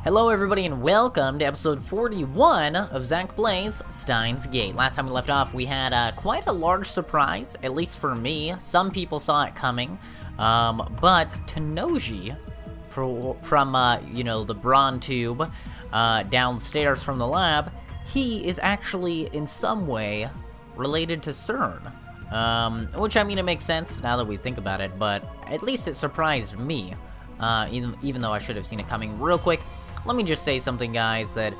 Hello everybody and welcome to episode 41 of Zack plays Steins Gate. Last time we left off, we had quite a large surprise, at least for me. Some people saw it coming, but Tanoji, from the Brawn Tube, downstairs from the lab, he is actually in some way related to CERN. Which, I mean, it makes sense now that we think about it, but at least it surprised me, even though I should have seen it coming real quick. Let me just say something, guys, that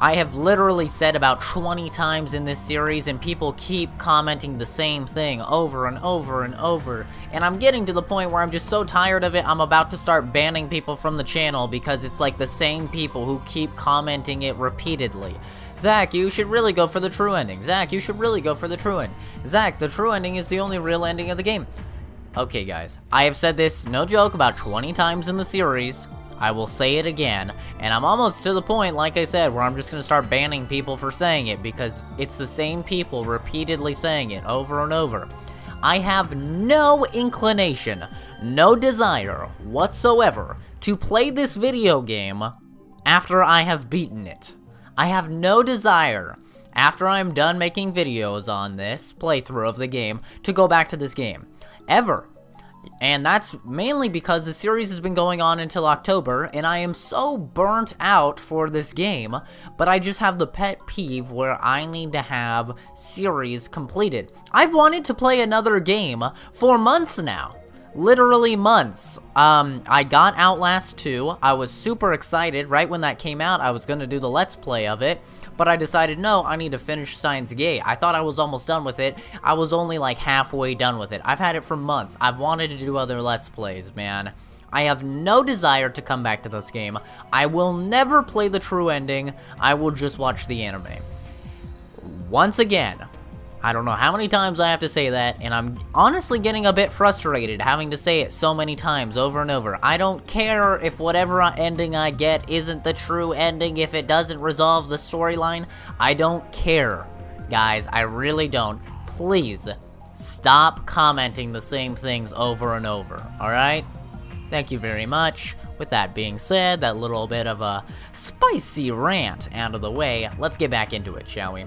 I have literally said about 20 times in this series, and people keep commenting the same thing over and over and over, and I'm getting to the point where I'm just so tired of it, I'm about to start banning people from the channel, because it's like the same people who keep commenting it repeatedly. Zack, you should really go for the true ending. Zack, you should really go for the true end. Zack, the true ending is the only real ending of the game. Okay, guys, I have said this, no joke, about 20 times in the series. I will say it again, and I'm almost to the point, like I said, where I'm just gonna start banning people for saying it, because it's the same people repeatedly saying it over and over. I have no inclination, no desire whatsoever to play this video game after I have beaten it. I have no desire, after I'm done making videos on this playthrough of the game, to go back to this game. Ever. And that's mainly because the series has been going on until October, and I am so burnt out for this game, but I just have the pet peeve where I need to have series completed. I've wanted to play another game for months now. Literally months. I got Outlast 2, I was super excited. Right when that came out, I was gonna do the Let's Play of it, but I decided, no, I need to finish Steins Gate. I thought I was almost done with it. I was only like halfway done with it. I've had it for months. I've wanted to do other Let's Plays, man. I have no desire to come back to this game. I will never play the true ending. I will just watch the anime. Once again, I don't know how many times I have to say that, and I'm honestly getting a bit frustrated having to say it so many times over and over. I don't care if whatever ending I get isn't the true ending, if it doesn't resolve the storyline. I don't care, guys. I really don't. Please, stop commenting the same things over and over, alright? Thank you very much. With that being said, that little bit of a spicy rant out of the way, let's get back into it, shall we?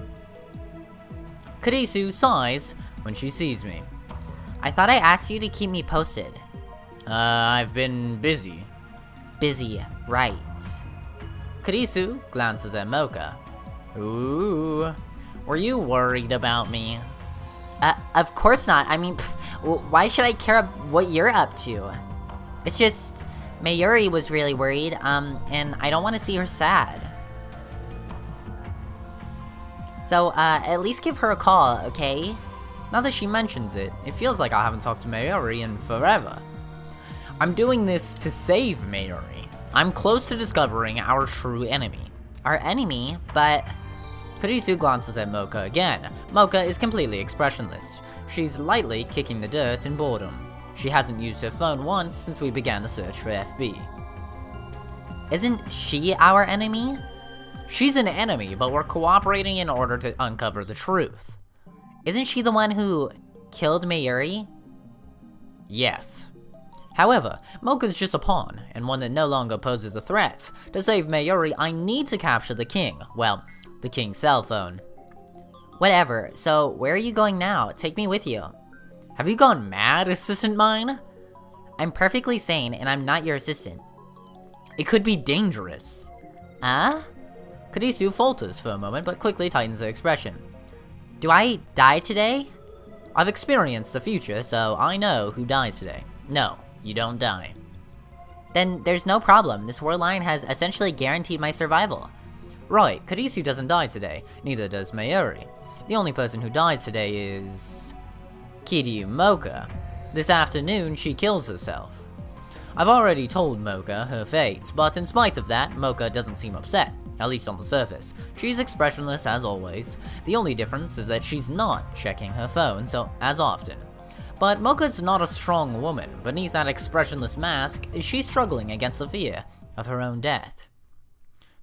Karisu sighs when she sees me. I thought I asked you to keep me posted. I've been busy. Busy, right. Karisu glances at Mocha. Ooh, were you worried about me? Of course not. I mean, why should I care what you're up to? It's just, Mayuri was really worried, and I don't want to see her sad. So, at least give her a call, okay? Now that she mentions it, it feels like I haven't talked to Mayuri in forever. I'm doing this to save Mayuri. I'm close to discovering our true enemy. Our enemy? But... Karisu glances at Mocha again. Mocha is completely expressionless. She's lightly kicking the dirt in boredom. She hasn't used her phone once since we began the search for FB. Isn't she our enemy? She's an enemy, but we're cooperating in order to uncover the truth. Isn't she the one who killed Mayuri? Yes. However, Mocha's just a pawn, and one that no longer poses a threat. To save Mayuri, I need to capture the king. Well, the king's cell phone. Whatever, so where are you going now? Take me with you. Have you gone mad, assistant mine? I'm perfectly sane, and I'm not your assistant. It could be dangerous. Karisu falters for a moment, but quickly tightens her expression. Do I die today? I've experienced the future, so I know who dies today. No, you don't die. Then there's no problem. This war line has essentially guaranteed my survival. Right, Karisu doesn't die today. Neither does Mayuri. The only person who dies today is... Kiryu Mocha. This afternoon, she kills herself. I've already told Mocha her fate, but in spite of that, Mocha doesn't seem upset. At least on the surface. She's expressionless as always. The only difference is that she's not checking her phone as often. But Mocha's not a strong woman. Beneath that expressionless mask, she's struggling against the fear of her own death.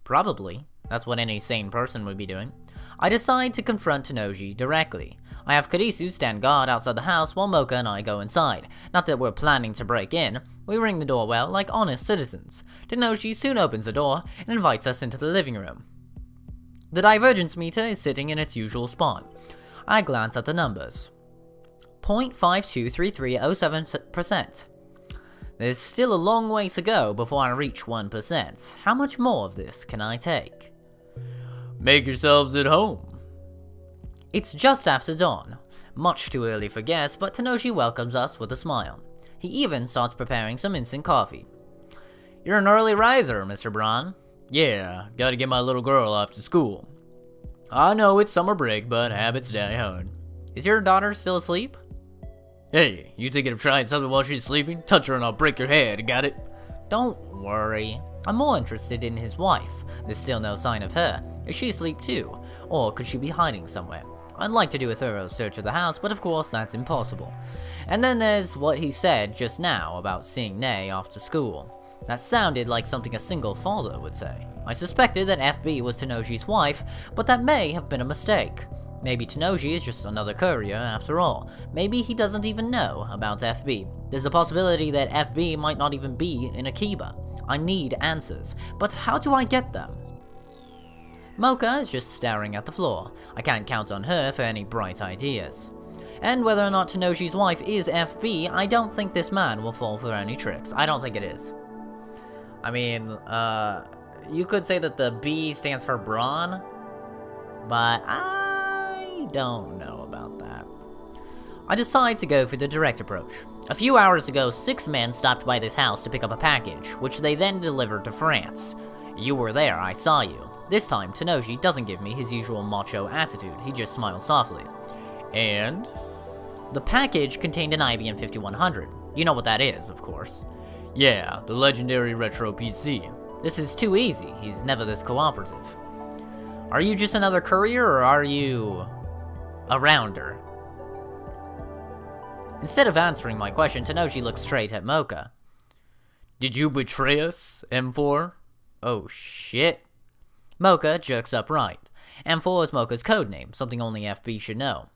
Probably. That's what any sane person would be doing. I decide to confront Tanoji directly. I have Karisu stand guard outside the house while Mocha and I go inside. Not that we're planning to break in. We ring the doorbell like honest citizens. Tanoji soon opens the door and invites us into the living room. The divergence meter is sitting in its usual spot. I glance at the numbers. 0.523307%. There's still a long way to go before I reach 1%. How much more of this can I take? Make yourselves at home. It's just after dawn. Much too early for guests, but Tanoji welcomes us with a smile. He even starts preparing some instant coffee. You're an early riser, Mr. Braun. Yeah, gotta get my little girl off to school. I know it's summer break, but habits die hard. Is your daughter still asleep? Hey, you thinking of trying something while she's sleeping? Touch her and I'll break your head, got it? Don't worry. I'm more interested in his wife. There's still no sign of her. Is she asleep too? Or could she be hiding somewhere? I'd like to do a thorough search of the house, but of course that's impossible. And then there's what he said just now about seeing Nay off to school. That sounded like something a single father would say. I suspected that FB was Tanoji's wife, but that may have been a mistake. Maybe Tanoji is just another courier after all. Maybe he doesn't even know about FB. There's a possibility that FB might not even be in Akiba. I need answers, but how do I get them? Mocha is just staring at the floor. I can't count on her for any bright ideas. And whether or not Tanoji's wife is FB, I don't think this man will fall for any tricks. I don't think it is. I mean, you could say that the B stands for Braun, but I don't know about that. I decide to go for the direct approach. A few hours ago, 6 men stopped by this house to pick up a package, which they then delivered to France. You were there, I saw you. This time, Tanoji doesn't give me his usual macho attitude, he just smiles softly. And? The package contained an IBM 5100. You know what that is, of course. Yeah, the legendary retro PC. This is too easy, he's never this cooperative. Are you just another courier, or are you a rounder? Instead of answering my question, Tanoji looks straight at Mocha. Did you betray us, M4? Oh shit. Mocha jerks upright. M4 is Mocha's codename, something only FB should know.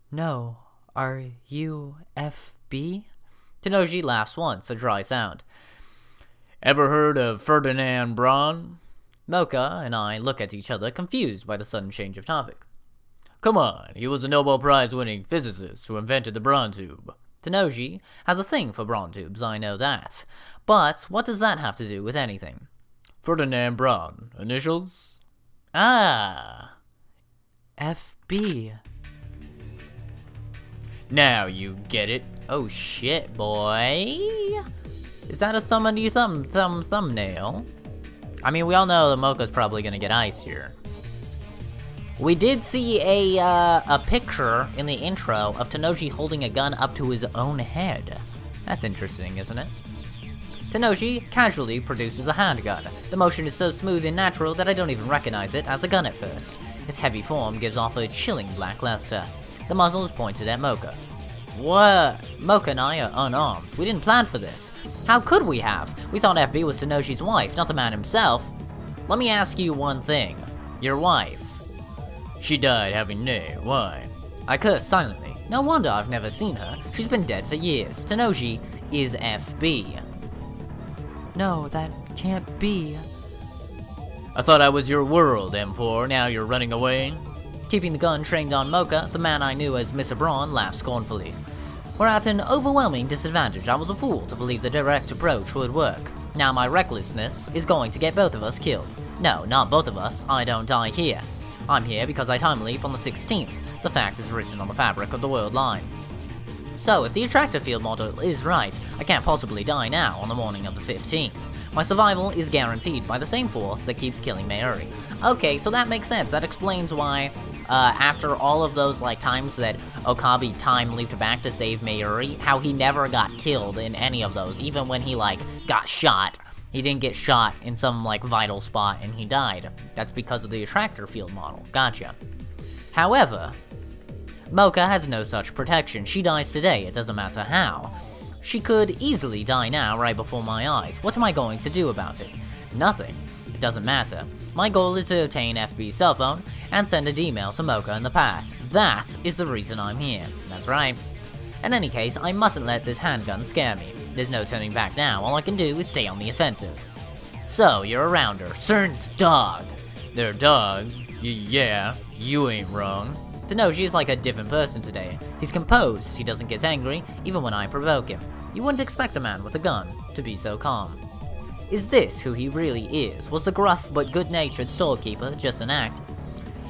No, are you FB? Tanoji laughs once, a dry sound. Ever heard of Ferdinand Braun? Mocha and I look at each other, confused by the sudden change of topic. Come on, he was a Nobel Prize-winning physicist who invented the Braun tube. Tanoji has a thing for Braun tubes, I know that. But what does that have to do with anything? Ferdinand Braun. Initials? Ah. FB. Now you get it. Oh shit, boy. Is that a thumbnail? I mean, we all know that Mocha's probably gonna get ice here. We did see a picture in the intro of Tanoji holding a gun up to his own head. That's interesting, isn't it? Tanoji casually produces a handgun. The motion is so smooth and natural that I don't even recognize it as a gun at first. Its heavy form gives off a chilling black luster. The muzzle is pointed at Mocha. What? Mocha and I are unarmed. We didn't plan for this. How could we have? We thought FB was Tanoji's wife, not the man himself. Let me ask you one thing. Your wife. She died having Nay. Why? I cursed silently. No wonder I've never seen her. She's been dead for years. Tanoji is FB. No, that can't be. I thought I was your world, M4. Now you're running away? Keeping the gun trained on Mocha, the man I knew as Mr. Braun laughed scornfully. We're at an overwhelming disadvantage. I was a fool to believe the direct approach would work. Now my recklessness is going to get both of us killed. No, not both of us. I don't die here. I'm here because I time leap on the 16th. The fact is written on the fabric of the world line. So, if the attractor field model is right, I can't possibly die now on the morning of the 15th. My survival is guaranteed by the same force that keeps killing Mayuri. Okay, so that makes sense. That explains why, after all of those, times that Okabe time leaped back to save Mayuri, how he never got killed in any of those, even when he, got shot. He didn't get shot in some, vital spot and he died. That's because of the attractor field model. Gotcha. However, Mocha has no such protection. She dies today, it doesn't matter how. She could easily die now, right before my eyes. What am I going to do about it? Nothing. It doesn't matter. My goal is to obtain FB's cell phone, and send an email to Mocha in the past. That is the reason I'm here. That's right. In any case, I mustn't let this handgun scare me. There's no turning back now. All I can do is stay on the offensive. So, you're a rounder. CERN's dog. Their dog? Yeah, you ain't wrong. Tenoji is like a different person today. He's composed, he doesn't get angry, even when I provoke him. You wouldn't expect a man with a gun to be so calm. Is this who he really is? Was the gruff but good-natured storekeeper just an act?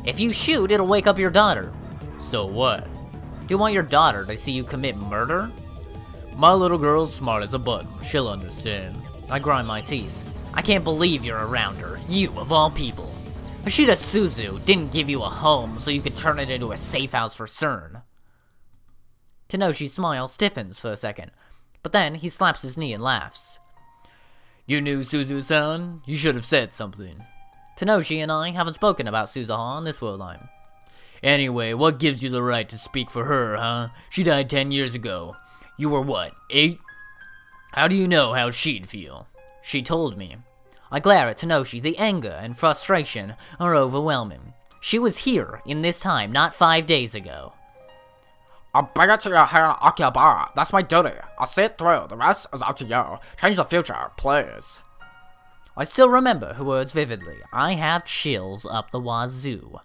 If you shoot, it'll wake up your daughter. So what? Do you want your daughter to see you commit murder? My little girl's smart as a button. She'll understand. I grind my teeth. I can't believe you're a rounder. You, of all people. Hashida Suzu didn't give you a home so you could turn it into a safe house for CERN. Tenoshi's smile stiffens for a second, but then he slaps his knee and laughs. You knew Suzu-san? You should have said something. Tenoshi and I haven't spoken about Suzuha in this world line. Anyway, what gives you the right to speak for her, huh? She died 10 years ago. You were what, 8? How do you know how she'd feel? She told me. I glare at Tenoshi. The anger and frustration are overwhelming. She was here in this time, not 5 days ago. I'll bring it to your hand, Akihabara. That's my duty. I'll see it through. The rest is up to you. Change the future, please. I still remember her words vividly. I have chills up the wazoo.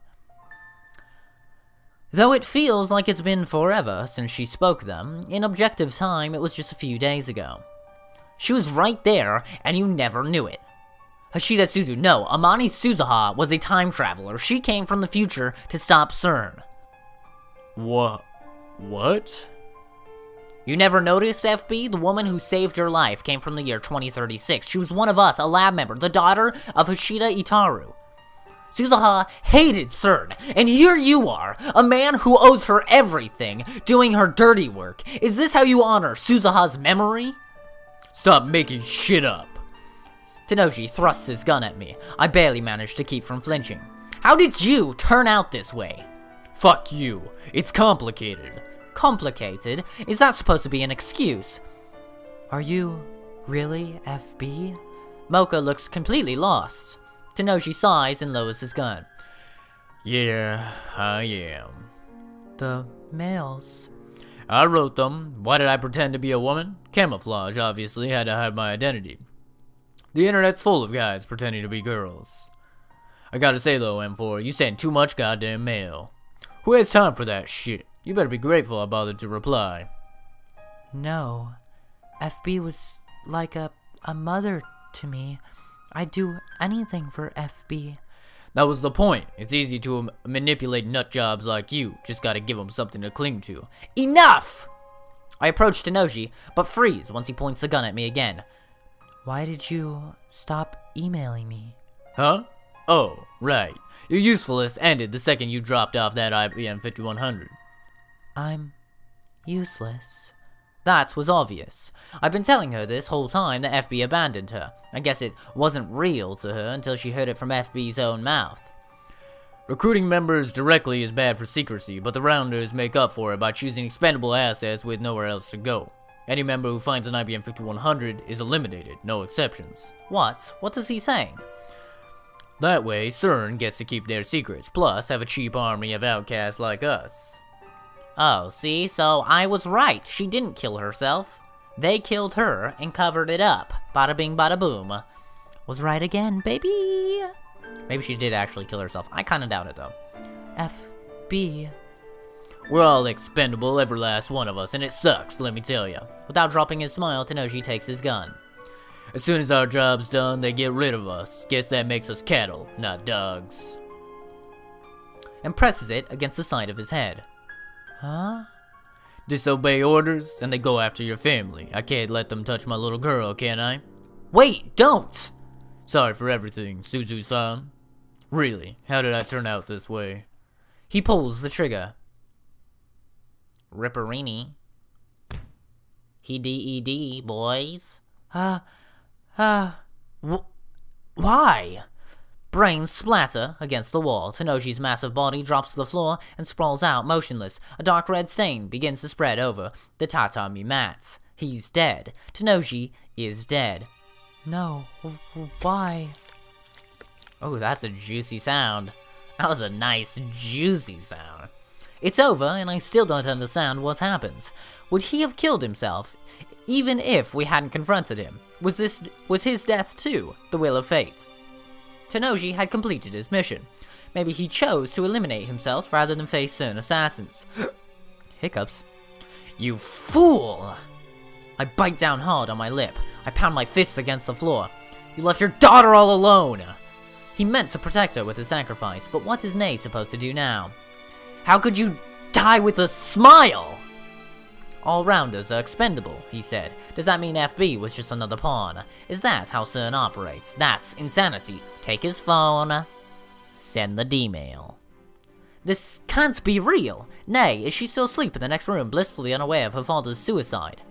Though it feels like it's been forever since she spoke them, in objective time it was just a few days ago. She was right there, and you never knew it. Hashida Suzu, no, Amani Suzuha was a time traveler. She came from the future to stop CERN. What? You never noticed, FB? The woman who saved your life came from the year 2036. She was one of us, a lab member, the daughter of Hashida Itaru. Suzuha hated CERN, and here you are, a man who owes her everything, doing her dirty work. Is this how you honor Suzuha's memory? Stop making shit up. Tenoshi thrusts his gun at me. I barely managed to keep from flinching. How did you turn out this way? Fuck you. It's complicated. Complicated? Is that supposed to be an excuse? Are you really FB? Mocha looks completely lost. Tenoshi sighs and lowers his gun. Yeah, I am. The mails. I wrote them. Why did I pretend to be a woman? Camouflage, obviously, had to hide my identity. The internet's full of guys pretending to be girls. I gotta say though, M4, you send too much goddamn mail. Who has time for that shit? You better be grateful I bothered to reply. No. FB was like a mother to me. I'd do anything for FB. That was the point. It's easy to manipulate nutjobs like you. Just gotta give them something to cling to. Enough! I approach Tenoshi, but freeze once he points the gun at me again. Why did you stop emailing me? Huh? Oh, right. Your usefulness ended the second you dropped off that IBM 5100. I'm useless. That was obvious. I've been telling her this whole time that FB abandoned her. I guess it wasn't real to her until she heard it from FB's own mouth. Recruiting members directly is bad for secrecy, but the Rounders make up for it by choosing expendable assets with nowhere else to go. Any member who finds an IBM 5100 is eliminated, no exceptions. What? What is he saying? That way, CERN gets to keep their secrets, plus have a cheap army of outcasts like us. Oh, see? So I was right. She didn't kill herself. They killed her and covered it up. Bada bing, bada boom. Was right again, baby. Maybe she did actually kill herself. I kinda doubt it, though. FB. We're all expendable, every last one of us, and it sucks, let me tell ya. Without dropping his smile, Tenoshi takes his gun. As soon as our job's done, they get rid of us. Guess that makes us cattle, not dogs. And presses it against the side of his head. Huh? Disobey orders, and they go after your family. I can't let them touch my little girl, can I? Wait, don't! Sorry for everything, Suzu-san. Really, how did I turn out this way? He pulls the trigger. Ripperini. He D-E-D, boys. Why? Brains splatter against the wall. Tenoshi's massive body drops to the floor and sprawls out motionless. A dark red stain begins to spread over the tatami mats. He's dead. Tenoshi is dead. No. Why? Oh, that's a juicy sound. That was a nice, juicy sound. It's over, and I still don't understand what happened. Would he have killed himself, even if we hadn't confronted him? Was his death too the will of fate? Tenoji had completed his mission. Maybe he chose to eliminate himself rather than face certain assassins. Hiccups. You fool! I bite down hard on my lip. I pound my fists against the floor. You left your daughter all alone! He meant to protect her with his sacrifice, but what is Ney supposed to do now? How could you die with a smile? All-rounders are expendable, he said. Does that mean FB was just another pawn? Is that how CERN operates? That's insanity. Take his phone. Send the D-mail. This can't be real. Ney, is she still asleep in the next room, blissfully unaware of her father's suicide?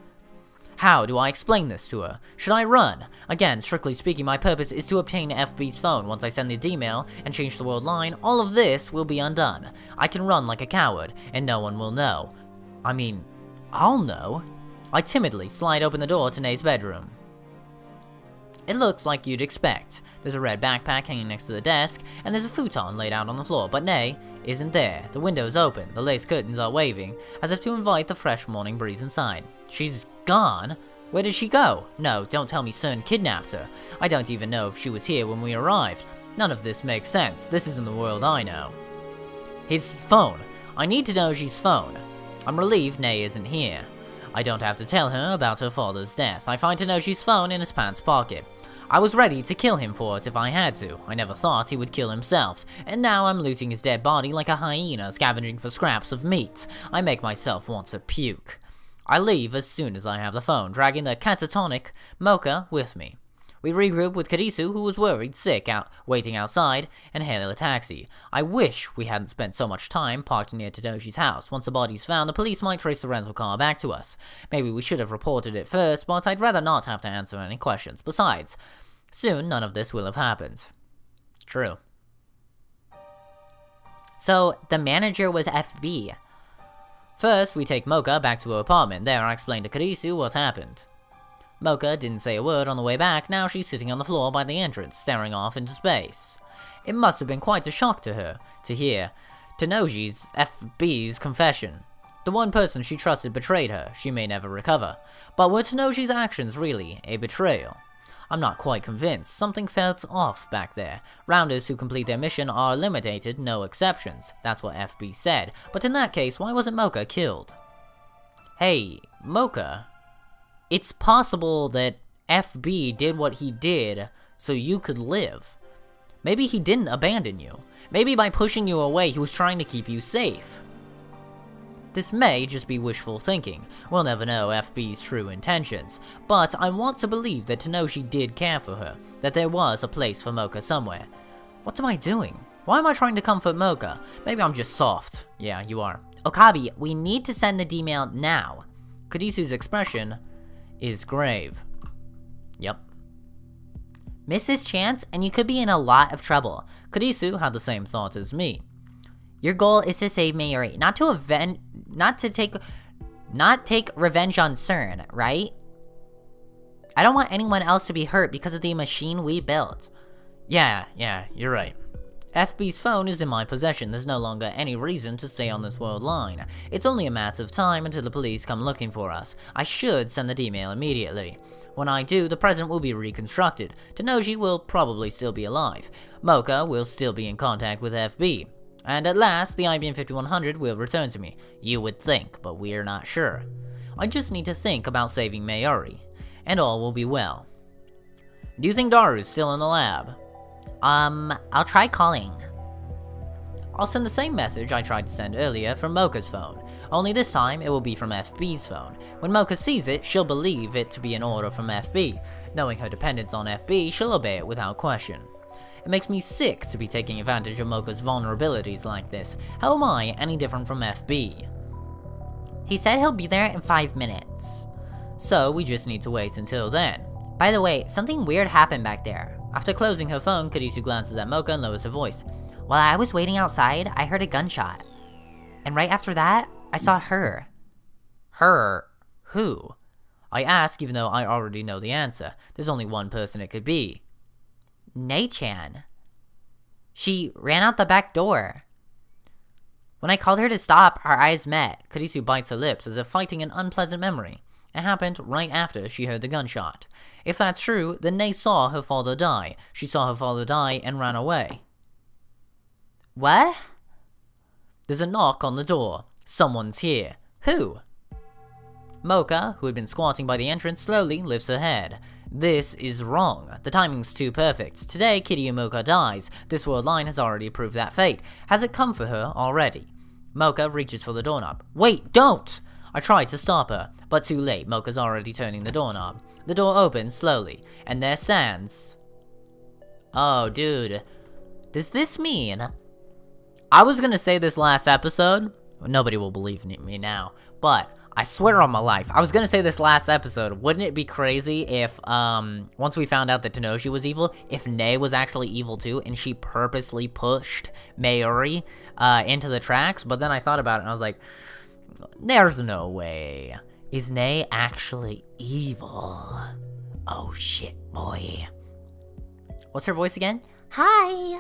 How do I explain this to her? Should I run? Again, strictly speaking, my purpose is to obtain FB's phone. Once I send the D-mail and change the world line, all of this will be undone. I can run like a coward, and no one will know. I mean, I'll know. I timidly slide open the door to Ney's bedroom. It looks like you'd expect. There's a red backpack hanging next to the desk, and there's a futon laid out on the floor, but Ney isn't there. The window's open, the lace curtains are waving, as if to invite the fresh morning breeze inside. She's gone? Where did she go? No, don't tell me CERN kidnapped her. I don't even know if she was here when we arrived. None of this makes sense. This isn't the world I know. His phone. I need to know she's phone. I'm relieved Ney isn't here. I don't have to tell her about her father's death. I find Tenouji's phone in his pants pocket. I was ready to kill him for it if I had to. I never thought he would kill himself. And now I'm looting his dead body like a hyena scavenging for scraps of meat. I make myself want to puke. I leave as soon as I have the phone, dragging the catatonic Mocha with me. We regroup with Karisu, who was worried, sick, waiting outside, and hail a taxi. I wish we hadn't spent so much time parked near Tenouji's house. Once the body's found, the police might trace the rental car back to us. Maybe we should have reported it first, but I'd rather not have to answer any questions. Besides, soon none of this will have happened. True. So, the manager was FB. First, we take Mocha back to her apartment. There, I explain to Karisu what happened. Mocha didn't say a word on the way back. Now she's sitting on the floor by the entrance, staring off into space. It must have been quite a shock to her to hear Tenouji's FB's confession. The one person she trusted betrayed her. She may never recover. But were Tenouji's actions really a betrayal? I'm not quite convinced. Something felt off back there. Rounders who complete their mission are eliminated, no exceptions. That's what FB said. But in that case, why wasn't Mocha killed? Hey, Mocha. It's possible that FB did what he did so you could live. Maybe he didn't abandon you. Maybe by pushing you away, he was trying to keep you safe. This may just be wishful thinking. We'll never know FB's true intentions. But I want to believe that Tenouji did care for her, that there was a place for Mocha somewhere. What am I doing? Why am I trying to comfort Mocha? Maybe I'm just soft. Yeah, you are. Okabe, we need to send the D-mail now. Kadisu's expression is grave. Yep. Miss this chance, and you could be in a lot of trouble. Kadisu had the same thought as me. Your goal is to save Mayuri, not take revenge on CERN, right? I don't want anyone else to be hurt because of the machine we built. Yeah, you're right. FB's phone is in my possession. There's no longer any reason to stay on this world line. It's only a matter of time until the police come looking for us. I should send the email immediately. When I do, the present will be reconstructed. Tenouji will probably still be alive. Mocha will still be in contact with FB. And at last, the IBM 5100 will return to me. You would think, but we're not sure. I just need to think about saving Mayuri, and all will be well. Do you think Daru's still in the lab? I'll try calling. I'll send the same message I tried to send earlier from Mocha's phone, only this time it will be from FB's phone. When Mocha sees it, she'll believe it to be an order from FB. Knowing her dependence on FB, she'll obey it without question. It makes me sick to be taking advantage of Mocha's vulnerabilities like this. How am I any different from FB? He said he'll be there in 5 minutes. So we just need to wait until then. By the way, something weird happened back there. After closing her phone, Kadisu glances at Mocha and lowers her voice. While I was waiting outside, I heard a gunshot. And right after that, I saw her. Her? Who? I ask even though I already know the answer. There's only one person it could be. Ney-chan. She ran out the back door. When I called her to stop, our eyes met. Kurisu bites her lips as if fighting an unpleasant memory. It happened right after she heard the gunshot. If that's true, then Nei saw her father die. She saw her father die and ran away. What? There's a knock on the door. Someone's here. Who? Mocha, who had been squatting by the entrance, slowly lifts her head. This is wrong. The timing's too perfect. Today, Kiryu Mocha dies. This world line has already proved that fate. Has it come for her already? Mocha reaches for the doorknob. Wait, don't! I tried to stop her, but too late. Mocha's already turning the doorknob. The door opens slowly, and there stands... Oh, dude. Does this mean... I was gonna say this last episode. Nobody will believe me now, but I swear on my life, I was gonna say this last episode. Wouldn't it be crazy if, once we found out that Tenoshi was evil, if Nei was actually evil too, and she purposely pushed Mayuri, into the tracks? But then I thought about it, and I was like, there's no way. Is Nei actually evil? Oh shit, boy. What's her voice again? Hi.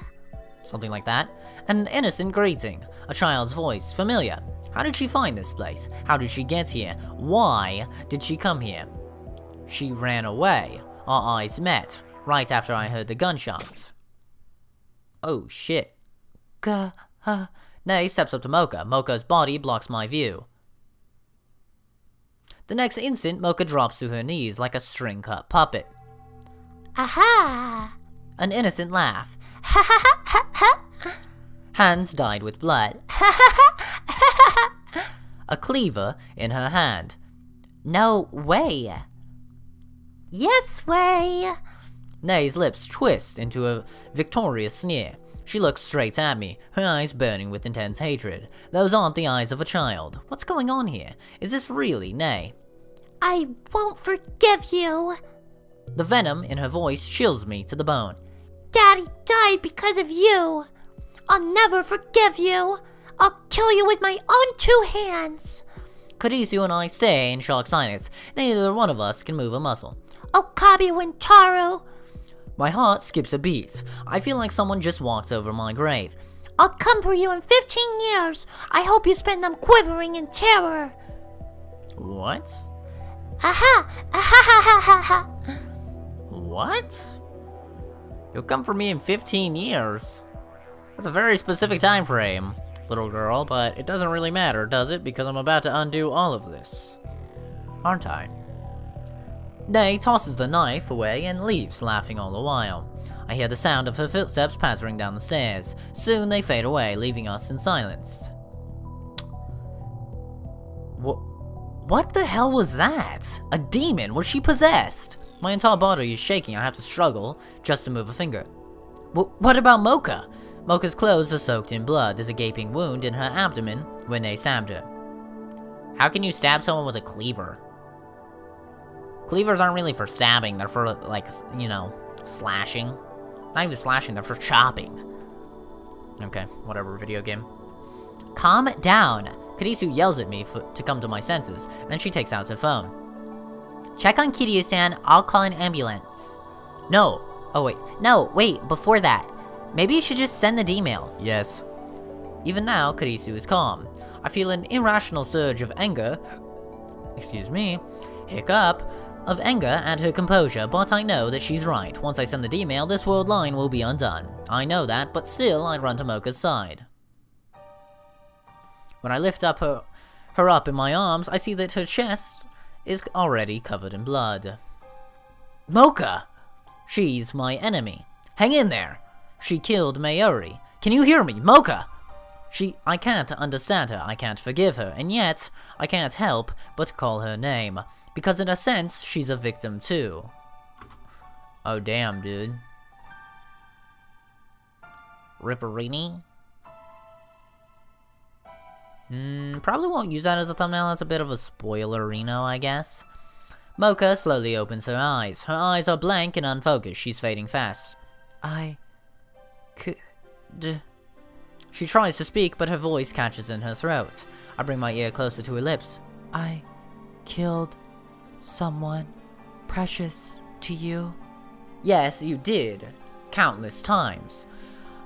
Something like that. An innocent greeting. A child's voice. Familiar. How did she find this place? How did she get here? Why did she come here? She ran away. Our eyes met. Right after I heard the gunshots. Oh shit. Nei steps up to Mocha. Mocha's body blocks my view. The next instant, Mocha drops to her knees like a string-cut puppet. Aha! An innocent laugh. Ha ha ha ha ha! Hands dyed with blood. A cleaver in her hand. No way. Yes way. Nei's lips twist into a victorious sneer. She looks straight at me, her eyes burning with intense hatred. Those aren't the eyes of a child. What's going on here? Is this really Nei? I won't forgive you. The venom in her voice chills me to the bone. Daddy died because of you. I'll never forgive you. I'll kill you with my own 2 hands. Kurisu and I stay in shocked silence. Neither one of us can move a muscle. Okabe Wintaro. My heart skips a beat. I feel like someone just walked over my grave. I'll come for you in 15 years. I hope you spend them quivering in terror. What? Aha! Aha ha ha ha ha! What? You'll come for me in 15 years? That's a very specific time frame, little girl, but it doesn't really matter, does it? Because I'm about to undo all of this. Aren't I? Nei tosses the knife away and leaves, laughing all the while. I hear the sound of her footsteps pattering down the stairs. Soon they fade away, leaving us in silence. What the hell was that? A demon? Was she possessed? My entire body is shaking. I have to struggle just to move a finger. What about Mocha? Mocha's clothes are soaked in blood. There's a gaping wound in her abdomen when they stabbed her. How can you stab someone with a cleaver? Cleavers aren't really for stabbing. They're for, like, you know, slashing. Not even slashing, they're for chopping. Okay, whatever, video game. Calm down. Kurisu yells at me to come to my senses, and then she takes out her phone. Check on Kiryu-san, I'll call an ambulance. No. Oh, wait. No, wait, before that. Maybe you should just send the email. Yes. Even now, Kurisu is calm. I feel an irrational surge of anger. Excuse me. Hiccup. Of anger at her composure, but I know that she's right. Once I send the email, this world line will be undone. I know that, but still, I run to Mocha's side. When I lift up her up in my arms, I see that her chest is already covered in blood. Mocha! She's my enemy. Hang in there! She killed Mayuri. Can you hear me, Mocha? I can't understand her, I can't forgive her, and yet, I can't help but call her name. Because in a sense, she's a victim too. Oh damn, dude. Ripperini? Probably won't use that as a thumbnail, that's a bit of a spoilerino, I guess. Mocha slowly opens her eyes. Her eyes are blank and unfocused, she's fading fast. She tries to speak, but her voice catches in her throat. I bring my ear closer to her lips. I killed someone precious to you? Yes, you did. Countless times.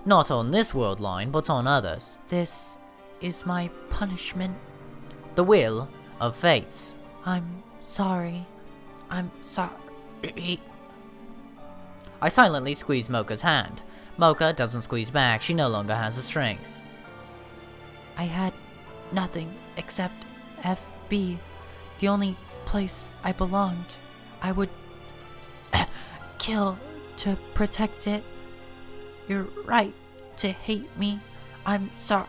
Not on this world line, but on others. This is my punishment. The will of fate. I'm sorry. I'm sorry. I silently squeeze Mocha's hand. Mocha doesn't squeeze back, she no longer has the strength. I had nothing except FB. The only place I belonged. I would kill to protect it. You're right to hate me. I'm sorry.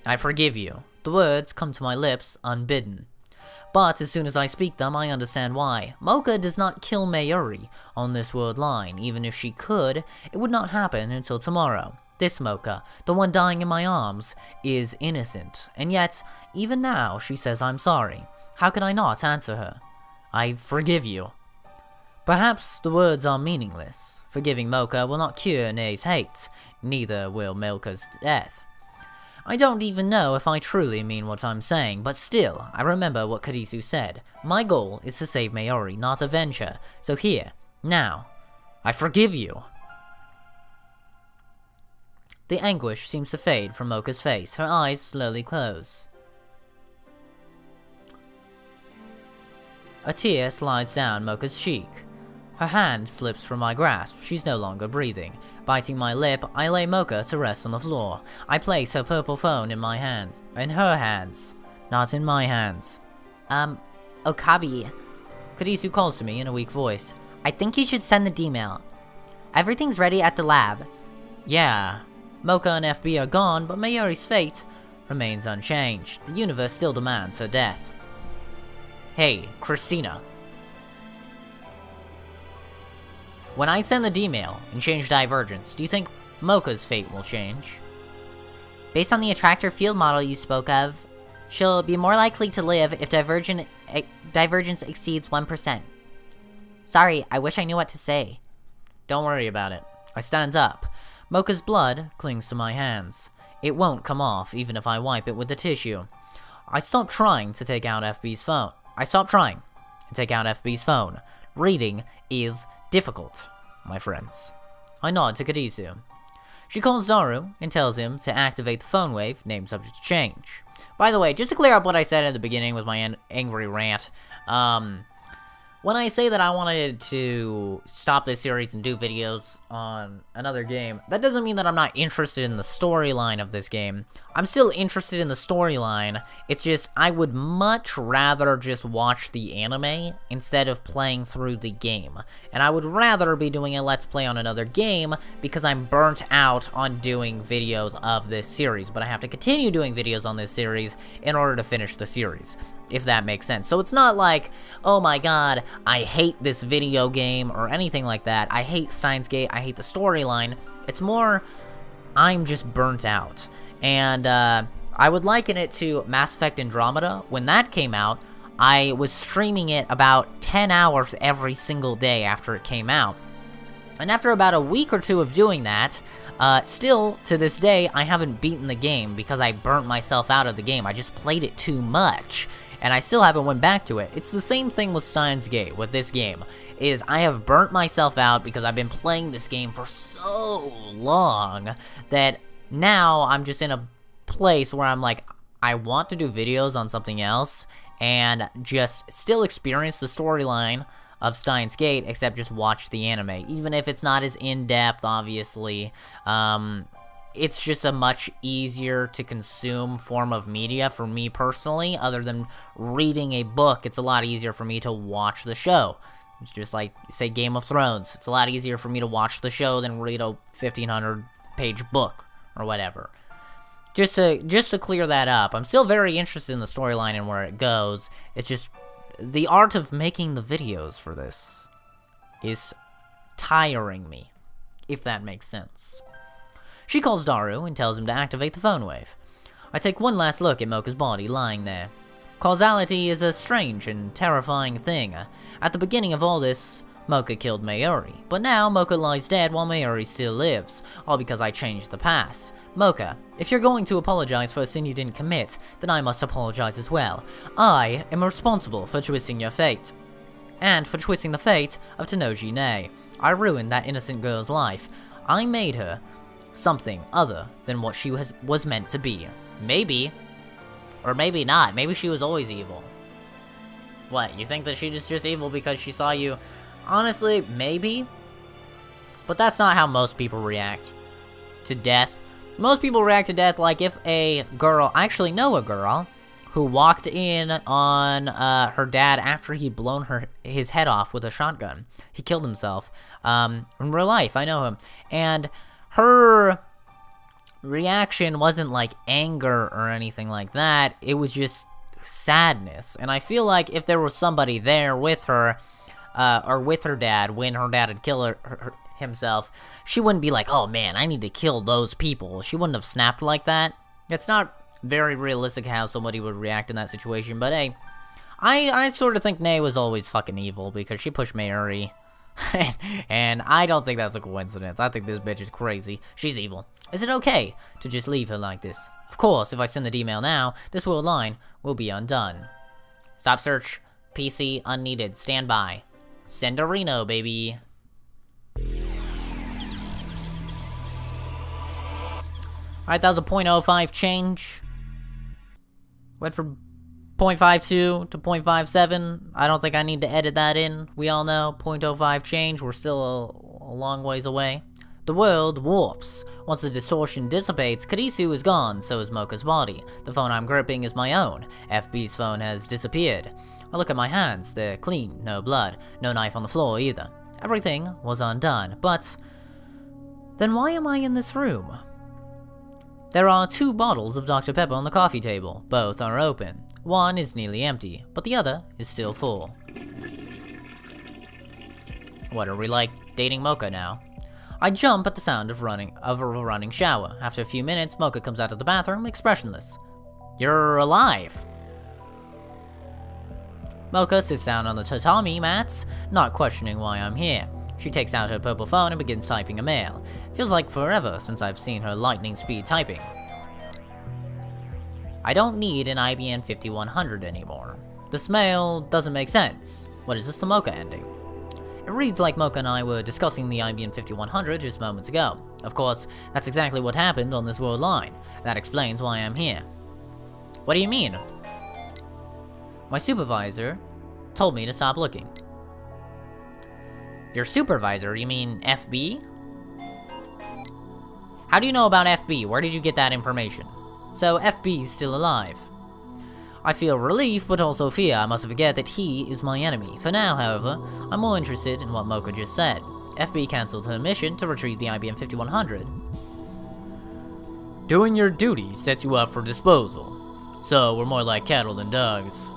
I forgive you. The words come to my lips unbidden. But as soon as I speak them, I understand why. Mocha does not kill Mayuri on this world line. Even if she could, it would not happen until tomorrow. This Mocha, the one dying in my arms, is innocent. And yet, even now, she says I'm sorry. How can I not answer her? I forgive you. Perhaps the words are meaningless. Forgiving Mocha will not cure Nei's hate. Neither will Mocha's death. I don't even know if I truly mean what I'm saying, but still, I remember what Karisu said. My goal is to save Mayuri, not avenge her. So here, now, I forgive you. The anguish seems to fade from Mocha's face. Her eyes slowly close. A tear slides down Mocha's cheek. Her hand slips from my grasp. She's no longer breathing. Biting my lip, I lay Mocha to rest on the floor. I place her purple phone in my hands. In her hands. Not in my hands. Okabe. Karisu calls to me in a weak voice. I think you should send the D-mail. Everything's ready at the lab. Yeah. Mocha and FB are gone, but Mayuri's fate remains unchanged. The universe still demands her death. Hey, Christina. When I send the D-mail and change Divergence, do you think Mocha's fate will change? Based on the attractor field model you spoke of, she'll be more likely to live if divergence exceeds 1%. Sorry, I wish I knew what to say. Don't worry about it. I stand up. Mocha's blood clings to my hands. It won't come off, even if I wipe it with the tissue. I stop trying to take out FB's phone. I stop trying to take out FB's phone. Reading is difficult, my friends. I nod to Karisu. She calls Daru and tells him to activate the phone wave, name subject to change. By the way, just to clear up what I said at the beginning with my angry rant, when I say that I wanted to stop this series and do videos on another game, that doesn't mean that I'm not interested in the storyline of this game. I'm still interested in the storyline, it's just I would much rather just watch the anime instead of playing through the game. And I would rather be doing a Let's Play on another game because I'm burnt out on doing videos of this series. But I have to continue doing videos on this series in order to finish the series, if that makes sense. So it's not like, oh my god, I hate this video game or anything like that. I hate Steins Gate, I hate the storyline. It's more, I'm just burnt out. And I would liken it to Mass Effect Andromeda. When that came out, I was streaming it about 10 hours every single day after it came out. And after about a week or two of doing that, still, to this day, I haven't beaten the game because I burnt myself out of the game. I just played it too much. And I still haven't went back to it. It's the same thing with Steins Gate, with this game, is I have burnt myself out because I've been playing this game for so long that now I'm just in a place where I'm like, I want to do videos on something else and just still experience the storyline of Steins Gate, except just watch the anime. Even if it's not as in-depth, obviously, it's just a much easier to consume form of media for me personally. Other than reading a book, it's a lot easier for me to watch the show. It's just like, say, Game of Thrones. It's a lot easier for me to watch the show than read a 1,500-page book or whatever. Just to clear that up, I'm still very interested in the storyline and where it goes. It's just the art of making the videos for this is tiring me, if that makes sense. She calls Daru and tells him to activate the phone wave. I take one last look at Mocha's body lying there. Causality is a strange and terrifying thing. At the beginning of all this, Mocha killed Mayuri, but now Mocha lies dead while Mayuri still lives, all because I changed the past. Mocha, if you're going to apologize for a sin you didn't commit, then I must apologize as well. I am responsible for twisting your fate, and for twisting the fate of Tenoji Nei. I ruined that innocent girl's life. I made her something other than what she was meant to be. Maybe. Or maybe not. Maybe she was always evil. What, you think that she's just evil because she saw you? Honestly, maybe. But that's not how most people react to death. Most people react to death like if a girl... I actually know a girl who walked in on her dad after he'd blown his head off with a shotgun. He killed himself. In real life, I know him. And her reaction wasn't like anger or anything like that. It was just sadness. And I feel like if there was somebody there with her, or with her dad, when her dad had killed himself, she wouldn't be like, oh man, I need to kill those people. She wouldn't have snapped like that. It's not very realistic how somebody would react in that situation, but hey, I sort of think Nay was always fucking evil because she pushed Mayuri. And I don't think that's a coincidence. I think this bitch is crazy. She's evil. Is it okay to just leave her like this? Of course, if I send the email now, this world line will be undone. Stop search. PC unneeded. Stand by. Send a Reno, baby. Alright, that was a 0.05 change. Went from 0.52 to 0.57. I don't think I need to edit that in. We all know 0.05 change. We're still a long ways away. The world warps. Once the distortion dissipates, Kadisu is gone, so is Mocha's body. The phone I'm gripping is my own. FB's phone has disappeared. I look at my hands. They're clean, no blood, no knife on the floor either. Everything was undone, but then why am I in this room? There are 2 bottles of Dr. Pepper on the coffee table. Both are open. One is nearly empty, but the other is still full. What, are we like dating Mocha now? I jump at the sound of a running shower. After a few minutes, Mocha comes out of the bathroom, expressionless. You're alive. Mocha sits down on the tatami mats, not questioning why I'm here. She takes out her purple phone and begins typing a mail. Feels like forever since I've seen her lightning speed typing. I don't need an IBM 5100 anymore. This mail doesn't make sense. What is this, the Mocha ending? It reads like Mocha and I were discussing the IBM 5100 just moments ago. Of course, that's exactly what happened on this world line. That explains why I'm here. What do you mean? My supervisor told me to stop looking. Your supervisor? You mean FB? How do you know about FB? Where did you get that information? So FB's still alive. I feel relief, but also fear. I must forget that he is my enemy. For now, however, I'm more interested in what Mocha just said. FB cancelled her mission to retrieve the IBM 5100. Doing your duty sets you up for disposal. So we're more like cattle than dogs.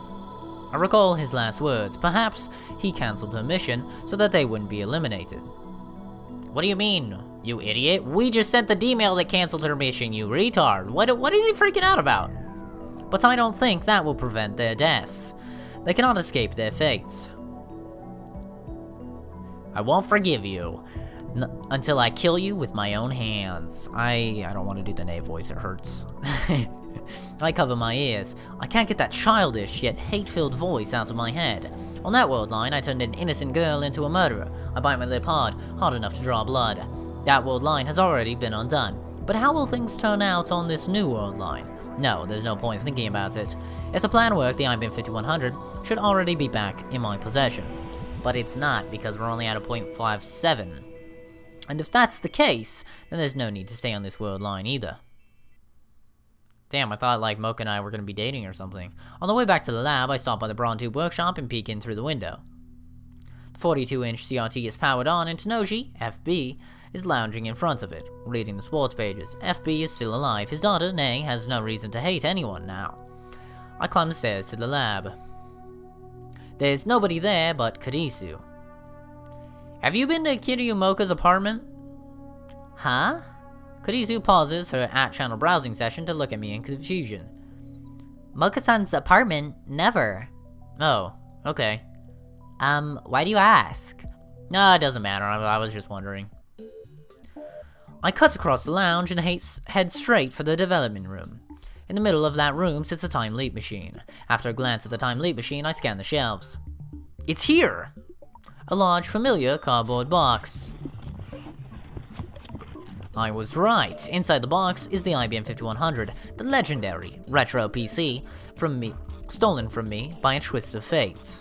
I recall his last words. Perhaps he cancelled her mission so that they wouldn't be eliminated. What do you mean, you idiot? We just sent the email that cancelled her mission, you retard. What is he freaking out about? But I don't think that will prevent their deaths. They cannot escape their fates. I won't forgive you until I kill you with my own hands. I don't want to do the Nay voice, it hurts. I cover my ears. I can't get that childish yet hate-filled voice out of my head. On that world line, I turned an innocent girl into a murderer. I bite my lip hard enough to draw blood. That world line has already been undone. But how will things turn out on this new world line? No, there's no point thinking about it. If the plan worked, the IBM 5100 should already be back in my possession. But it's not, because we're only at a 0.57. And if that's the case, then there's no need to stay on this world line either. Damn, I thought like Mocha and I were gonna be dating or something. On the way back to the lab, I stop by the Brawn Tube workshop and peek in through the window. The 42-inch CRT is powered on, and Tenoji, FB, is lounging in front of it, reading the sports pages. FB is still alive. His daughter, Nay, has no reason to hate anyone now. I climb the stairs to the lab. There's nobody there but Kadisu. Have you been to Kiryu Mocha's apartment? Huh? Kadisu pauses her at-channel browsing session to look at me in confusion. Mocha-san's apartment? Never. Oh, okay. Why do you ask? No, it doesn't matter. I was just wondering. I cut across the lounge and head straight for the development room. In the middle of that room sits a time leap machine. After a glance at the time leap machine, I scan the shelves. It's here! A large, familiar cardboard box. I was right. Inside the box is the IBM 5100, the legendary retro PC stolen from me by a twist of fate.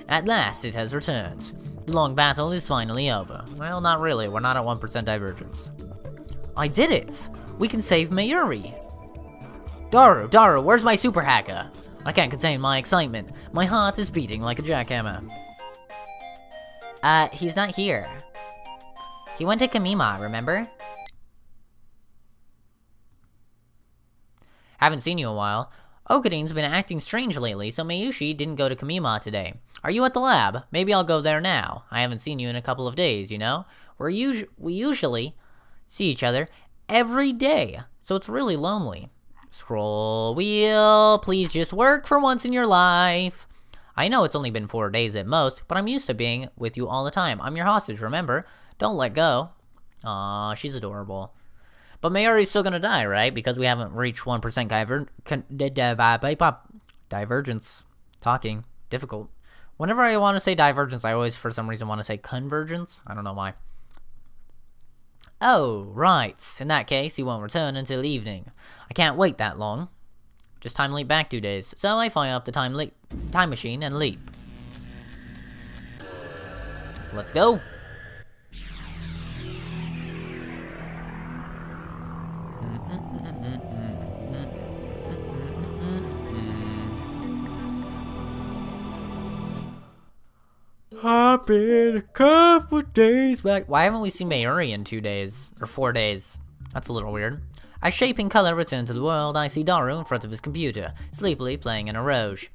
At last, it has returned. The long battle is finally over. Well, not really. We're not at 1% divergence. I did it! We can save Mayuri! Daru, where's my super hacker? I can't contain my excitement. My heart is beating like a jackhammer. He's not here. He went to Kamima, remember? Haven't seen you in a while. Okadin's been acting strange lately, so Mayushi didn't go to Kamima today. Are you at the lab? Maybe I'll go there now. I haven't seen you in a couple of days, you know? We usually see each other every day, so it's really lonely. Scroll wheel, please just work for once in your life. I know it's only been 4 days at most, but I'm used to being with you all the time. I'm your hostage, remember? Don't let go. Aw, she's adorable. But Mayuri's still gonna die, right? Because we haven't reached 1% divergence. Talking. Difficult. Whenever I want to say divergence, I always, for some reason, want to say convergence. I don't know why. Oh, right. In that case, he won't return until evening. I can't wait that long. Just time leap back 2 days. So I fire up the time machine and leap. Let's go. I've been a couple days back. Why haven't we seen Mayuri in 2 days? Or 4 days? That's a little weird. As Shape and Color return to the world, I see Daru in front of his computer, sleepily playing an Eroge.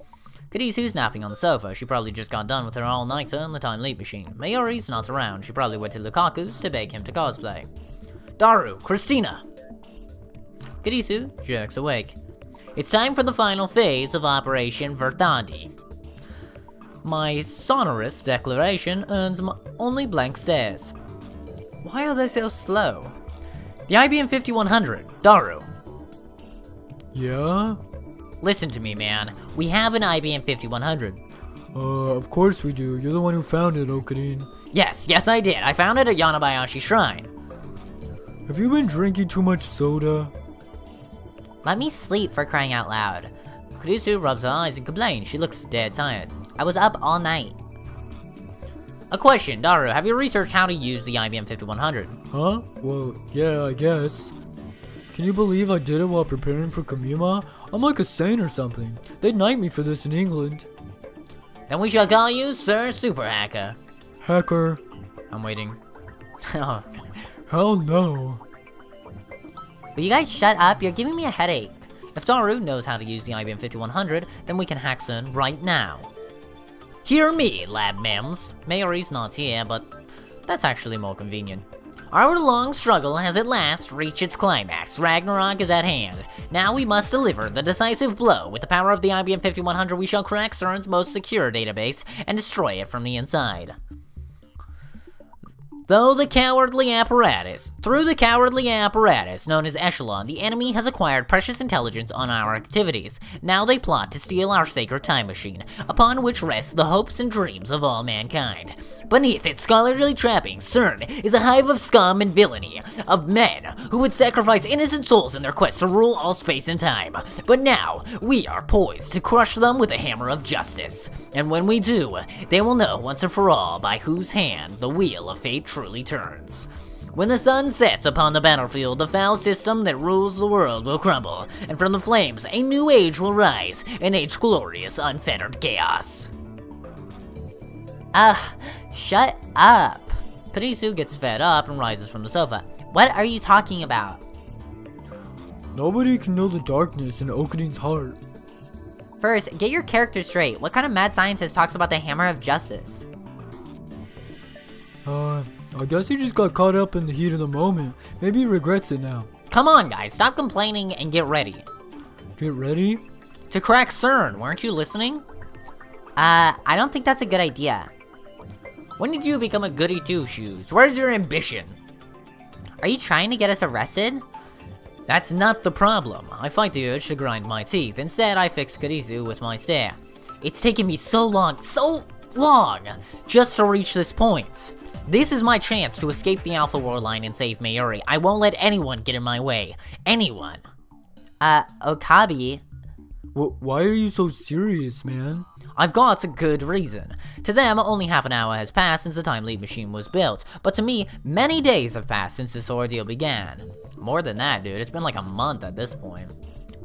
Kadisu's napping on the sofa. She probably just got done with her all-nighter on the time leap machine. Mayuri's not around. She probably went to Lukaku's to beg him to cosplay. Daru! Christina! Kadisu jerks awake. It's time for the final phase of Operation Verdandi. My sonorous declaration earns only blank stares. Why are they so slow? The IBM 5100, Daru. Yeah? Listen to me, man. We have an IBM 5100. Of course we do. You're the one who found it, Okadin. Yes, I did. I found it at Yanabayashi Shrine. Have you been drinking too much soda? Let me sleep, for crying out loud. Kurisu rubs her eyes and complains. She looks dead tired. I was up all night. A question, Daru. Have you researched how to use the IBM 5100? Huh? Well, yeah, I guess. Can you believe I did it while preparing for Kamima? I'm like a saint or something. They'd knight me for this in England. Then we shall call you Sir Super Hacker. Hacker. I'm waiting. Hell no. Will you guys shut up? You're giving me a headache. If Daru knows how to use the IBM 5100, then we can hack CERN right now. Hear me, lab mems. Mayuri's not here, but that's actually more convenient. Our long struggle has at last reached its climax. Ragnarok is at hand. Now we must deliver the decisive blow. With the power of the IBM 5100, we shall crack CERN's most secure database and destroy it from the inside. Through the cowardly apparatus known as Echelon, the enemy has acquired precious intelligence on our activities. Now they plot to steal our sacred time machine, upon which rest the hopes and dreams of all mankind. Beneath its scholarly trappings, CERN is a hive of scum and villainy, of men who would sacrifice innocent souls in their quest to rule all space and time. But now, we are poised to crush them with a hammer of justice. And when we do, they will know once and for all by whose hand the wheel of fate truly turns. When the sun sets upon the battlefield, the foul system that rules the world will crumble, and from the flames a new age will rise, an age glorious, unfettered chaos. Shut up. Kurisu gets fed up and rises from the sofa. What are you talking about? Nobody can know the darkness in Okadin's heart. First, get your character straight. What kind of mad scientist talks about the hammer of justice? I guess he just got caught up in the heat of the moment. Maybe he regrets it now. Come on, guys, stop complaining and get ready. Get ready? To crack CERN, weren't you listening? I don't think that's a good idea. When did you become a goody two-shoes? Where's your ambition? Are you trying to get us arrested? That's not the problem. I fight the urge to grind my teeth. Instead, I fix Kurisu with my stare. It's taken me so long, so long, just to reach this point. This is my chance to escape the Alpha World line and save Mayuri. I won't let anyone get in my way. Anyone. Okabe, Why are you so serious, man? I've got a good reason. To them, only half an hour has passed since the time leap machine was built, but to me, many days have passed since this ordeal began. More than that, dude. It's been like a month at this point.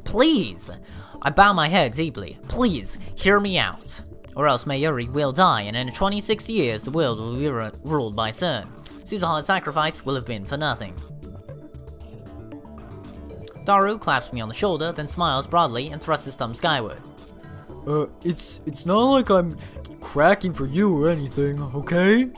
Please! I bow my head deeply. Please, hear me out. Or else Mayuri will die, and in 26 years, the world will be ruled by CERN. Suzuha's sacrifice will have been for nothing. Daru claps me on the shoulder, then smiles broadly and thrusts his thumb skyward. It's not like I'm cracking for you or anything, okay?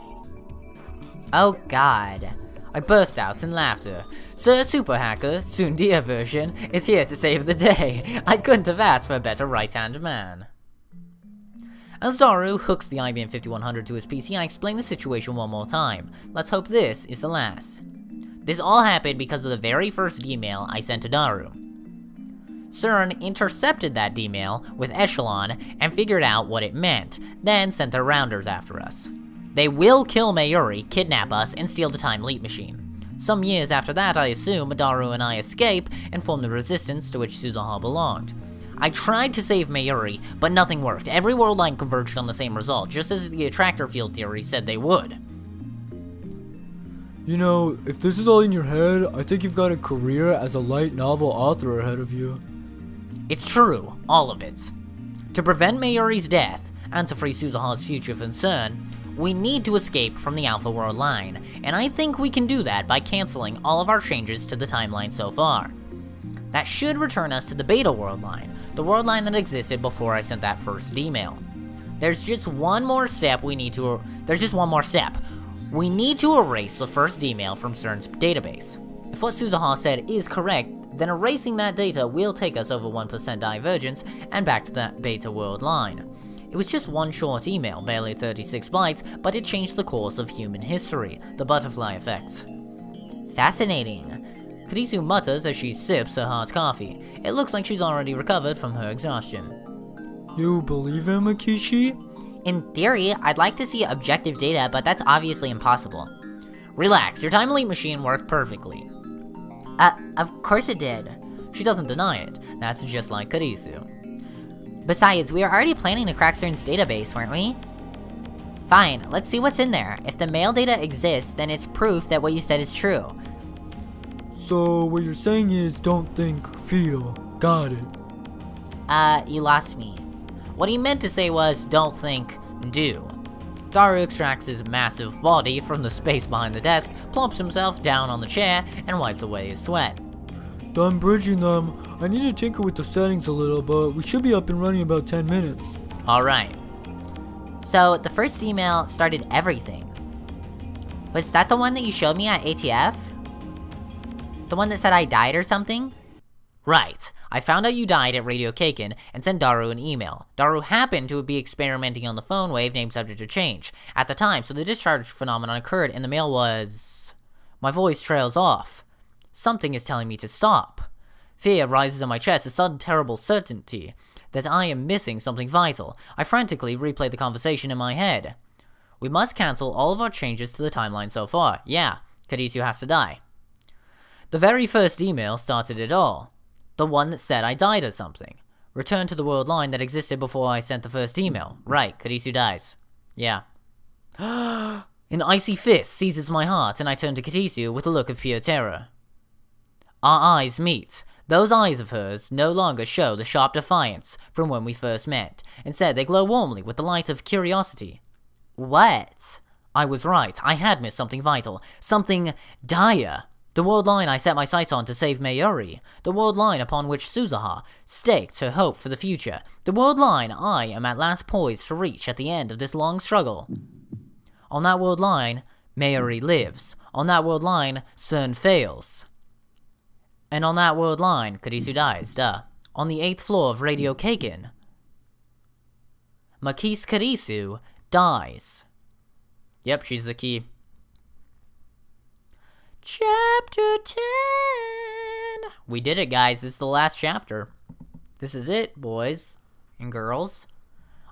oh god. I burst out in laughter. Sir Super Hacker, soon dear version, is here to save the day. I couldn't have asked for a better right-hand man. As Daru hooks the IBM 5100 to his PC, I explain the situation one more time. Let's hope this is the last. This all happened because of the very first email I sent to Daru. CERN intercepted that email with Echelon and figured out what it meant, then sent their rounders after us. They will kill Mayuri, kidnap us, and steal the time leap machine. Some years after that, I assume, Daru and I escape and form the resistance to which Suzuha belonged. I tried to save Mayuri, but nothing worked. Every world line converged on the same result, just as the attractor field theory said they would. You know, if this is all in your head, I think you've got a career as a light novel author ahead of you. It's true, all of it. To prevent Mayuri's death, and to free Suzuha's future from CERN, we need to escape from the Alpha World line, and I think we can do that by canceling all of our changes to the timeline so far. That should return us to the Beta World line, the world line that existed before I sent that first email. There's just one more step. We need to erase the first email from CERN's database. If what Suzuha said is correct, then erasing that data will take us over 1% divergence and back to that Beta World line. It was just one short email, barely 36 bytes, but it changed the course of human history, the butterfly effect. Fascinating. Kurisu mutters as she sips her hot coffee. It looks like she's already recovered from her exhaustion. You believe him, Akishi? In theory, I'd like to see objective data, but that's obviously impossible. Relax, your time leap machine worked perfectly. Of course it did. She doesn't deny it. That's just like Kurisu. Besides, we were already planning to crack CERN's database, weren't we? Fine, let's see what's in there. If the mail data exists, then it's proof that what you said is true. So, what you're saying is don't think, feel. Got it. You lost me. What he meant to say was, don't think, do. Daru extracts his massive body from the space behind the desk, plumps himself down on the chair, and wipes away his sweat. Done bridging them. I need to tinker with the settings a little, but we should be up and running in about 10 minutes. Alright. So, the first email started everything. Was that the one that you showed me at ATF? The one that said I died or something? Right. I found out you died at Radio Kaken and sent Daru an email. Daru happened to be experimenting on the phone wave named subject to change at the time, so the discharge phenomenon occurred and the mail was... My voice trails off. Something is telling me to stop. Fear rises in my chest, a sudden terrible certainty that I am missing something vital. I frantically replay the conversation in my head. We must cancel all of our changes to the timeline so far. Yeah, Kurisu has to die. The very first email started it all. The one that said I died or something. Return to the world line that existed before I sent the first email. Right, Kurisu dies. Yeah. An icy fist seizes my heart, and I turn to Kurisu with a look of pure terror. Our eyes meet. Those eyes of hers no longer show the sharp defiance from when we first met. Instead, they glow warmly with the light of curiosity. What? I was right. I had missed something vital. Something dire. The world line I set my sights on to save Mayuri. The world line upon which Suzuha staked her hope for the future. The world line I am at last poised to reach at the end of this long struggle. On that world line, Mayuri lives. On that world line, CERN fails. And on that world line, Kurisu dies, on the 8th floor of Radio Kaken, Makise Kurisu dies. Yep, she's the key. Chapter 10! We did it, guys. This is the last chapter. This is it, boys and girls.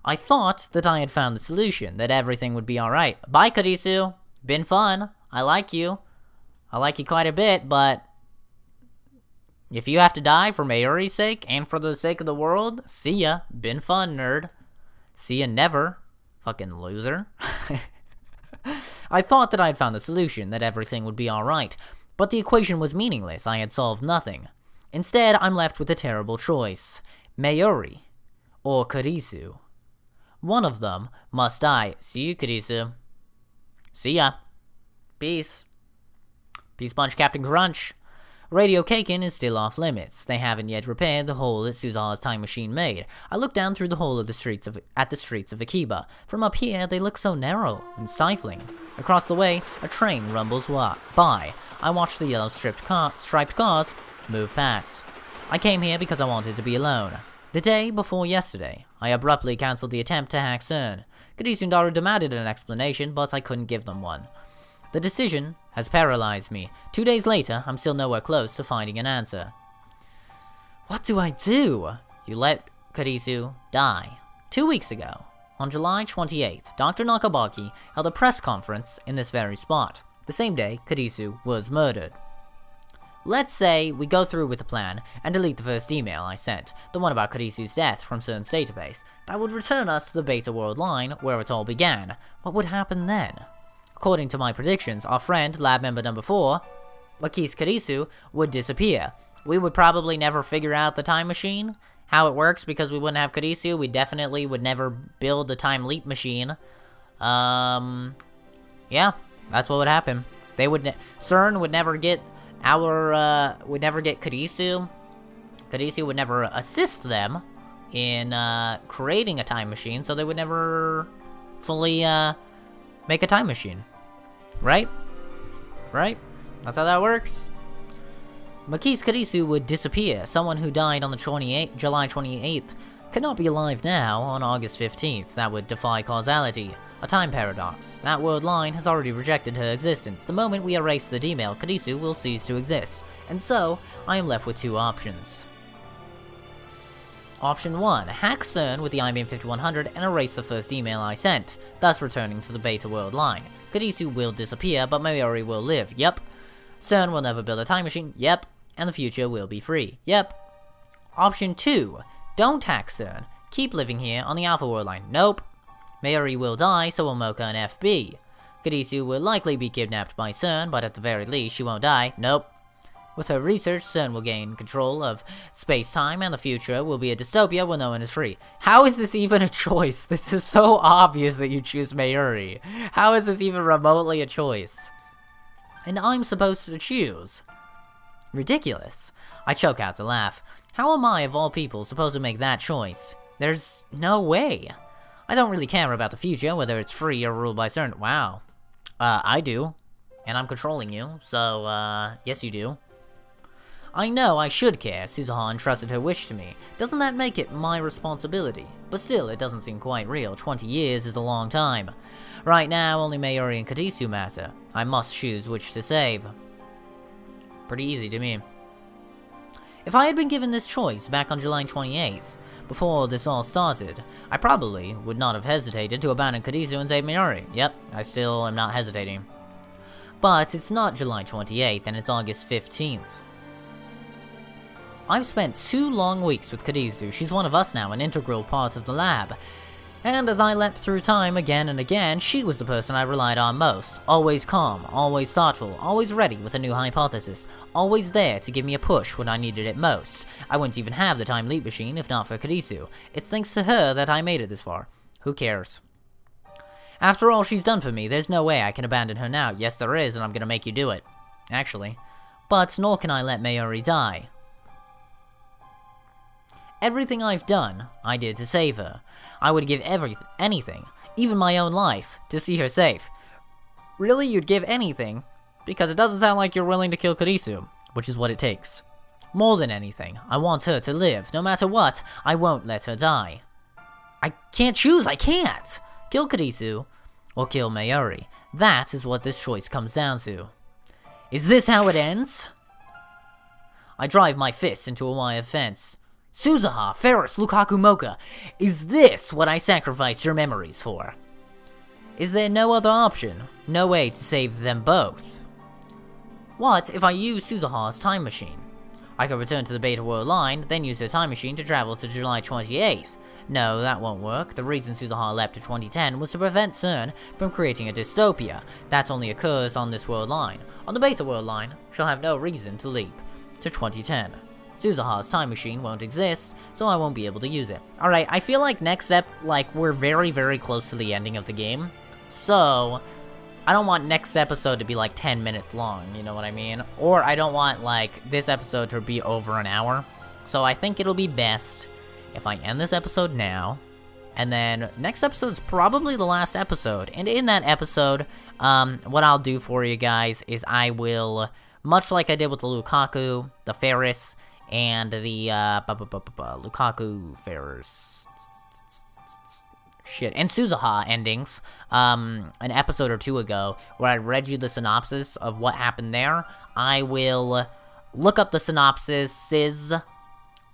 I thought that I had found the solution, that everything would be alright. Bye, Karisu. Been fun. I like you. I like you quite a bit, but if you have to die for Mayuri's sake and for the sake of the world, see ya. Been fun, nerd. See ya never. Fucking loser. I thought that I had found the solution, that everything would be alright, but the equation was meaningless. I had solved nothing. Instead, I'm left with a terrible choice. Mayuri or Karisu. One of them must die. See you, Karisu. See ya. Peace. Peace bunch, Captain Crunch. Radio Kaken is still off limits. They haven't yet repaired the hole that Suzawa's time machine made. I look down through the hole of the streets of Akiba. From up here, they look so narrow and stifling. Across the way, a train rumbles by. I watch the yellow striped cars move past. I came here because I wanted to be alone. The day before yesterday, I abruptly cancelled the attempt to hack CERN. Kadisu and Daru demanded an explanation, but I couldn't give them one. The decision has paralyzed me. 2 days later, I'm still nowhere close to finding an answer. What do I do? You let Karisu die. 2 weeks ago, on July 28th, Dr. Nakabaki held a press conference in this very spot. The same day, Karisu was murdered. Let's say we go through with the plan and delete the first email I sent, the one about Karisu's death from CERN's database. That would return us to the Beta World line where it all began. What would happen then? According to my predictions, our friend, lab member number 4, Makis Karisu, would disappear. We would probably never figure out the time machine, how it works, because we wouldn't have Karisu. We definitely would never build the time leap machine. Yeah, that's what would happen. CERN would never get would never get Karisu. Karisu would never assist them in, creating a time machine, so they would never fully, make a time machine. Right? Right? That's how that works? Makis Karisu would disappear. Someone who died on July 28th could not be alive now on August 15th. That would defy causality. A time paradox. That world line has already rejected her existence. The moment we erase the email, Karisu will cease to exist. And so, I am left with 2 options. Option 1. Hack CERN with the IBM 5100 and erase the first email I sent, thus returning to the Beta World line. Karisu will disappear, but Mayuri will live. Yep. CERN will never build a time machine. Yep. And the future will be free. Yep. Option 2. Don't hack CERN. Keep living here on the Alpha World line. Nope. Mayuri will die, so will Mocha and FB. Karisu will likely be kidnapped by CERN, but at the very least, she won't die. Nope. With her research, CERN will gain control of space-time, and the future will be a dystopia where no one is free. How is this even a choice? This is so obvious that you choose Mayuri. How is this even remotely a choice? And I'm supposed to choose. Ridiculous. I choke out to laugh. How am I, of all people, supposed to make that choice? There's no way. I don't really care about the future, whether it's free or ruled by CERN. Wow. I do. And I'm controlling you, so, yes you do. I know I should care. Suzaha entrusted her wish to me. Doesn't that make it my responsibility? But still, it doesn't seem quite real. 20 years is a long time. Right now, only Mayuri and Karisu matter. I must choose which to save. Pretty easy to me. If I had been given this choice back on July 28th, before this all started, I probably would not have hesitated to abandon Karisu and save Mayuri. Yep, I still am not hesitating. But it's not July 28th, and it's August 15th. I've spent 2 long weeks with Karisu. She's one of us now, an integral part of the lab. And as I leapt through time again and again, she was the person I relied on most. Always calm, always thoughtful, always ready with a new hypothesis, always there to give me a push when I needed it most. I wouldn't even have the time leap machine if not for Karisu. It's thanks to her that I made it this far. Who cares? After all she's done for me, there's no way I can abandon her now. Yes, there is, and I'm gonna make you do it. Actually. But nor can I let Mayuri die. Everything I've done, I did to save her. I would give anything, even my own life, to see her safe. Really, you'd give anything? Because it doesn't sound like you're willing to kill Karisu, which is what it takes. More than anything, I want her to live. No matter what, I won't let her die. I can't choose, I can't! Kill Karisu, or kill Mayuri. That is what this choice comes down to. Is this how it ends? I drive my fist into a wire fence. Suzuha, Ferris, Lukaku, Mocha, is this what I sacrificed your memories for? Is there no other option? No way to save them both? What if I use Suzuha's time machine? I could return to the Beta World line, then use her time machine to travel to July 28th. No, that won't work. The reason Suzuha leapt to 2010 was to prevent CERN from creating a dystopia. That only occurs on this world line. On the Beta World line, she'll have no reason to leap to 2010. Suzuha's time machine won't exist, so I won't be able to use it. Alright, I feel like next step, we're very, very close to the ending of the game. So, I don't want next episode to be 10 minutes long, you know what I mean? Or I don't want, this episode to be over an hour. So I think it'll be best if I end this episode now, and then next episode's probably the last episode. And in that episode, what I'll do for you guys is I will, much like I did with the Lukaku, the Ferris, and the, Lukaku, Ferris, shit, and Suzuha endings, an episode or two ago, where I read you the synopsis of what happened there. I will look up the synopsises,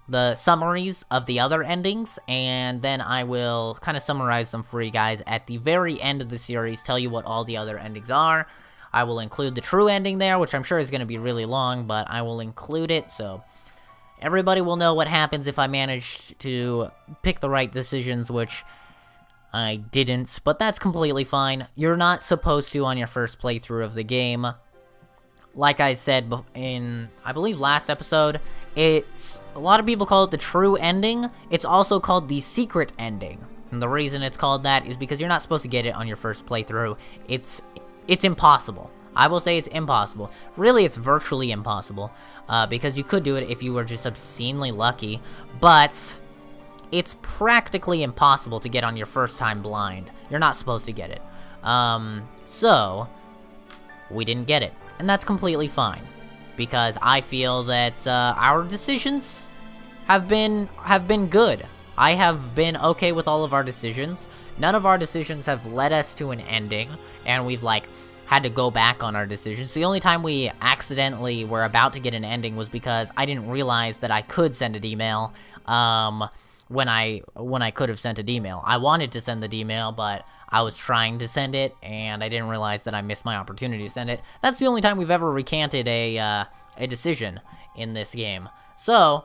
the summaries of the other endings, and then I will kind of summarize them for you guys at the very end of the series, tell you what all the other endings are. I will include the true ending there, which I'm sure is going to be really long, but I will include it, so everybody will know what happens if I manage to pick the right decisions, which I didn't, but that's completely fine. You're not supposed to on your first playthrough of the game. Like I said in, I believe, last episode, it's, a lot of people call it the true ending. It's also called the secret ending. And the reason it's called that is because you're not supposed to get it on your first playthrough. It's impossible. I will say it's impossible. Really, it's virtually impossible, because you could do it if you were just obscenely lucky, but it's practically impossible to get on your first time blind. You're not supposed to get it. So, we didn't get it. And that's completely fine, because I feel that our decisions have been good. I have been okay with all of our decisions. None of our decisions have led us to an ending, and we've had to go back on our decisions. The only time we accidentally were about to get an ending was because I didn't realize that I could send an email when I could have sent an email. I wanted to send the email, but I was trying to send it, and I didn't realize that I missed my opportunity to send it. That's the only time we've ever recanted a decision in this game. So,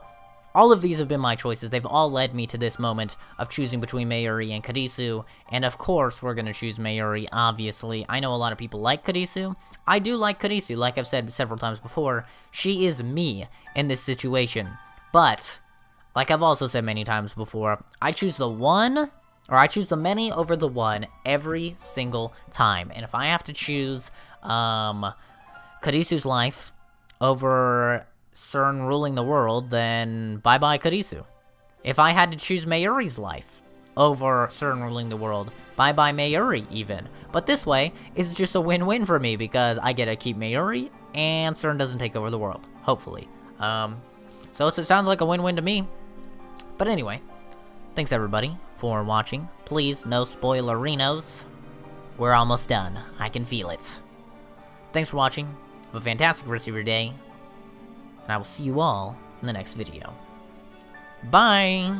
all of these have been my choices. They've all led me to this moment of choosing between Mayuri and Kadisu, and of course we're gonna choose Mayuri, obviously. I know a lot of people like Kadisu. I do like Kadisu, like I've said several times before. She is me in this situation. But, like I've also said many times before, I choose the one, or I choose the many over the one every single time. And if I have to choose Kadisu's life over CERN ruling the world, then bye-bye Kadisu. If I had to choose Mayuri's life over CERN ruling the world, bye-bye Mayuri even. But this way, it's just a win-win for me, because I get to keep Mayuri, and CERN doesn't take over the world, hopefully. So it sounds like a win-win to me. But anyway, thanks everybody for watching. Please, no spoilerinos. We're almost done. I can feel it. Thanks for watching. Have a fantastic rest of your day. And I will see you all in the next video. Bye!